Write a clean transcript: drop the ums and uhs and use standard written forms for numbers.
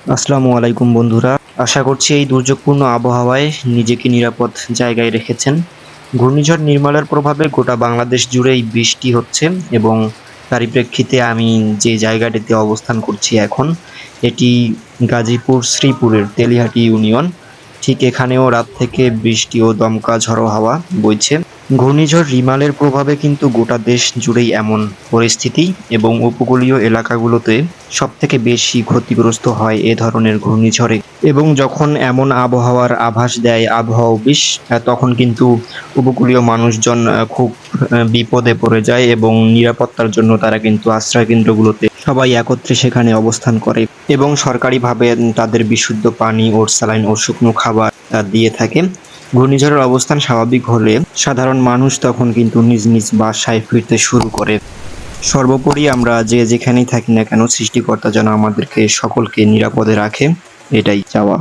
আসসালামু আলাইকুম বন্ধুরা। আশা করছি এই দুর্যোগপূর্ণ আবহাওয়ায় নিজেকে নিরাপদ জায়গায় রেখেছেন। ঘূর্ণিঝড় নির্মলের প্রভাবে গোটা বাংলাদেশ জুড়েই বৃষ্টি হচ্ছে এবং তারই প্রেক্ষিতে আমি যে জায়গাটিতে অবস্থান করছি এখন, এটি গাজীপুর শ্রীপুরের তেলিহাটি ইউনিয়ন। ঠিক এখানেও রাত থেকে বৃষ্টি ও দমকা ঝড়ো হাওয়া বইছে। ঘূর্ণিঝড় রিমালের প্রভাবে কিন্তু গোটা দেশ জুড়েই এমন পরিস্থিতি এবং উপকূলীয় এলাকাগুলোতে সবথেকে বেশি ক্ষতিগ্রস্ত হয় এ ধরনের ঘূর্ণিঝড়ে। এবং যখন এমন আবহাওয়ার আভাস দেয় আবহাওয়া অফিস, তখন কিন্তু উপকূলীয় মানুষজন খুব বিপদে পড়ে যায় এবং নিরাপত্তার জন্য তারা কিন্তু আশ্রয় কেন্দ্রগুলোতে সবাই একত্রে সেখানে অবস্থান করে এবং সরকারিভাবে তাদের বিশুদ্ধ পানি ও স্যালাইন ও শুকনো খাবার দিয়ে থাকে। ঘূর্ণিঝড়ের অবস্থান স্বাভাবিক হলে সাধারণ মানুষ তখন কিন্তু নিজ নিজ বাসায় ফিরতে শুরু করে। সর্বোপরি আমরা যে যেখানেই থাকি না কেন, সৃষ্টিকর্তা যেন আমাদেরকে সকলকে নিরাপদে রাখে, এটাই চাওয়া।